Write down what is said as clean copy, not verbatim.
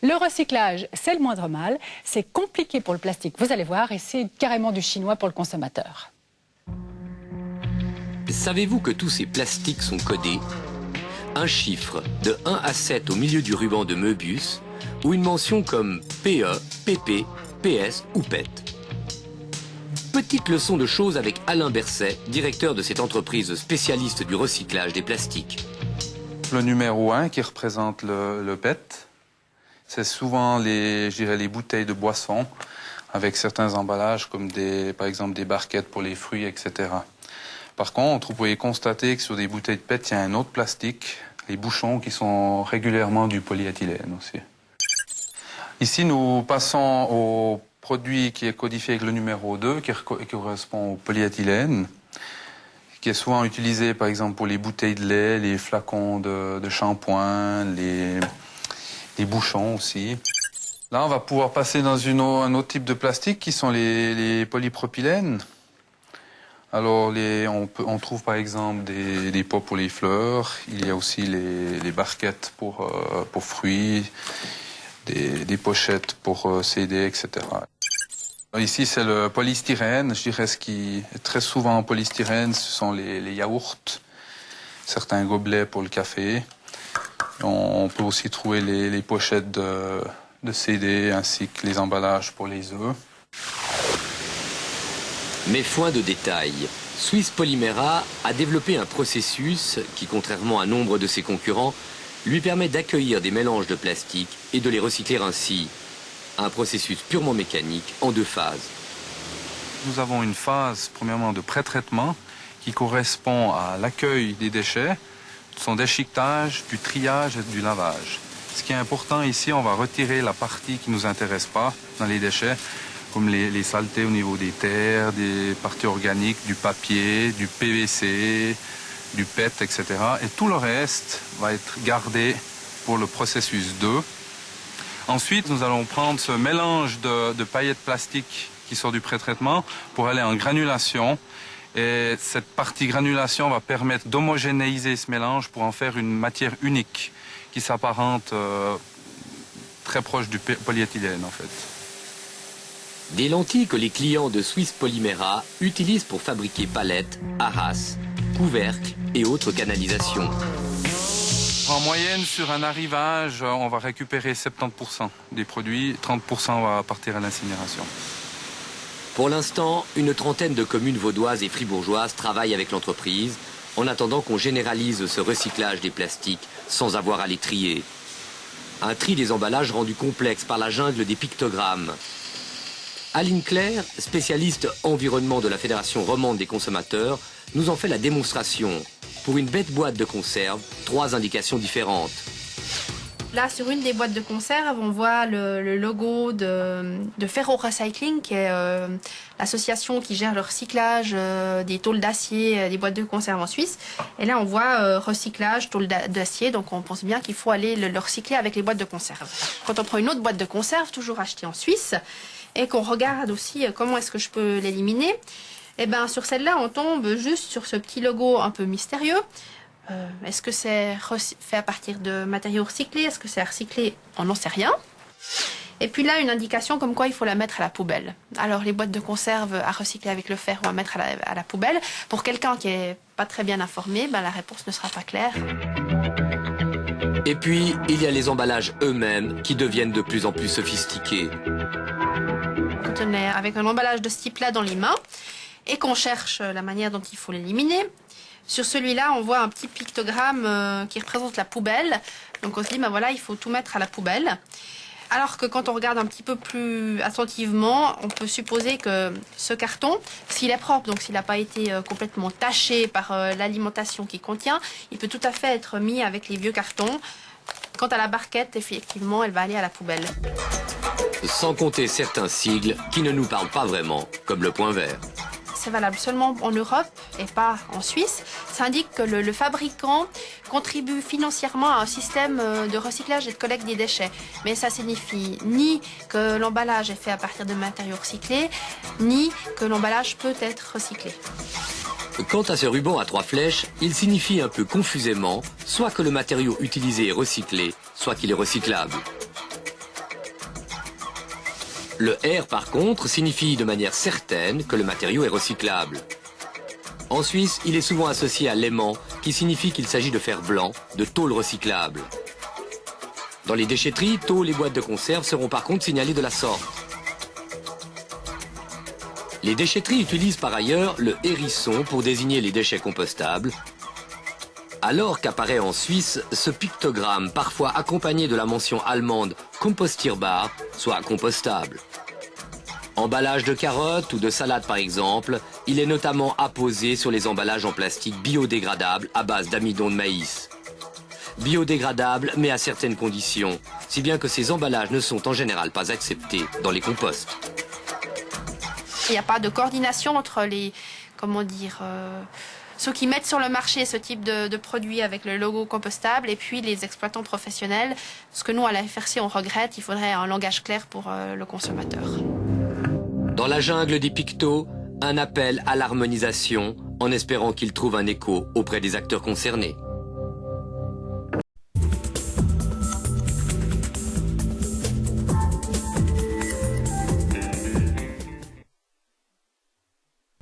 Le recyclage, c'est le moindre mal. C'est compliqué pour le plastique, vous allez voir, et c'est carrément du chinois pour le consommateur. Savez-vous que tous ces plastiques sont codés? Un chiffre de 1 à 7 au milieu du ruban de Möbius ou une mention comme PE, PP, PS ou PET. Petite leçon de choses avec Alain Berset, directeur de cette entreprise spécialiste du recyclage des plastiques. Le numéro 1 qui représente le PET, c'est souvent les bouteilles de boissons avec certains emballages comme par exemple des barquettes pour les fruits, etc. Par contre, vous pouvez constater que sur des bouteilles de PET, il y a un autre plastique, les bouchons qui sont régulièrement du polyéthylène aussi. Ici, nous passons au produit qui est codifié avec le numéro 2, qui correspond au polyéthylène, qui est souvent utilisé par exemple pour les bouteilles de lait, les flacons de shampoing, les bouchons aussi. Là, on va pouvoir passer dans un autre type de plastique qui sont les polypropylènes. Alors, on trouve par exemple des pots pour les fleurs, il y a aussi les barquettes pour fruits, des pochettes pour CD, etc. Ici, c'est le polystyrène. Je dirais ce qui est très souvent en polystyrène, ce sont les yaourts, certains gobelets pour le café. On peut aussi trouver les pochettes de CD ainsi que les emballages pour les œufs. Mais foin de détails, Swiss Polymera a développé un processus qui, contrairement à nombre de ses concurrents, lui permet d'accueillir des mélanges de plastique et de les recycler ainsi. Un processus purement mécanique en 2 phases. Nous avons une phase, premièrement, de pré-traitement qui correspond à l'accueil des déchets, son déchiquetage, du triage et du lavage. Ce qui est important ici, on va retirer la partie qui ne nous intéresse pas dans les déchets, comme les saletés au niveau des terres, des parties organiques, du papier, du PVC, du PET, etc. Et tout le reste va être gardé pour le processus 2. Ensuite, nous allons prendre ce mélange de paillettes plastiques qui sort du pré-traitement pour aller en granulation. Et cette partie granulation va permettre d'homogénéiser ce mélange pour en faire une matière unique qui s'apparente très proche du polyéthylène en fait. Des lentilles que les clients de Swiss Polymera utilisent pour fabriquer palettes, arras, couvercles et autres canalisations. En moyenne, sur un arrivage, on va récupérer 70% des produits, 30% va partir à l'incinération. Pour l'instant, une trentaine de communes vaudoises et fribourgeoises travaillent avec l'entreprise, en attendant qu'on généralise ce recyclage des plastiques sans avoir à les trier. Un tri des emballages rendu complexe par la jungle des pictogrammes. Aline Claire, spécialiste environnement de la Fédération romande des consommateurs, nous en fait la démonstration. Pour une bête boîte de conserve, 3 indications différentes. Là, sur une des boîtes de conserve, on voit le logo de Ferro Recycling, qui est l'association qui gère le recyclage des tôles d'acier des boîtes de conserve en Suisse. Et là, on voit recyclage, tôle d'acier, donc on pense bien qu'il faut aller le recycler avec les boîtes de conserve. Quand on prend une autre boîte de conserve, toujours achetée en Suisse, et qu'on regarde aussi comment est-ce que je peux l'éliminer, et bien sur celle-là, on tombe juste sur ce petit logo un peu mystérieux. Est-ce que c'est fait à partir de matériaux recyclés? Est-ce que c'est recyclé? On n'en sait rien. Et puis là, une indication comme quoi il faut la mettre à la poubelle. Alors les boîtes de conserve à recycler avec le fer ou à mettre à la poubelle. Pour quelqu'un qui n'est pas très bien informé, ben, la réponse ne sera pas claire. Et puis, il y a les emballages eux-mêmes qui deviennent de plus en plus sophistiqués. Quand on est avec un emballage de ce type-là dans les mains et qu'on cherche la manière dont il faut l'éliminer, sur celui-là, on voit un petit pictogramme qui représente la poubelle. Donc on se dit, ben voilà, il faut tout mettre à la poubelle. Alors que quand on regarde un petit peu plus attentivement, on peut supposer que ce carton, s'il est propre, donc s'il n'a pas été complètement taché par l'alimentation qu'il contient, il peut tout à fait être mis avec les vieux cartons. Quant à la barquette, effectivement, elle va aller à la poubelle. Sans compter certains sigles qui ne nous parlent pas vraiment, comme le point vert. C'est valable seulement en Europe et pas en Suisse. Ça indique que le fabricant contribue financièrement à un système de recyclage et de collecte des déchets. Mais ça signifie ni que l'emballage est fait à partir de matériaux recyclés, ni que l'emballage peut être recyclé. Quant à ce ruban à 3 flèches, il signifie un peu confusément soit que le matériau utilisé est recyclé, soit qu'il est recyclable. Le R par contre signifie de manière certaine que le matériau est recyclable. En Suisse, il est souvent associé à l'aimant, qui signifie qu'il s'agit de fer blanc, de tôle recyclable. Dans les déchetteries, tôles et boîtes de conserve seront par contre signalées de la sorte. Les déchetteries utilisent par ailleurs le hérisson pour désigner les déchets compostables, alors qu'apparaît en Suisse ce pictogramme, parfois accompagné de la mention allemande Kompostierbar, soit compostable. Emballage de carottes ou de salade par exemple, il est notamment apposé sur les emballages en plastique biodégradables à base d'amidon de maïs. Biodégradables mais à certaines conditions, si bien que ces emballages ne sont en général pas acceptés dans les composts. Il n'y a pas de coordination entre les, ceux qui mettent sur le marché ce type de produits avec le logo compostable et puis les exploitants professionnels. Ce que nous, à la FRC, on regrette, il faudrait un langage clair pour le consommateur. Dans la jungle des pictos, un appel à l'harmonisation en espérant qu'il trouve un écho auprès des acteurs concernés.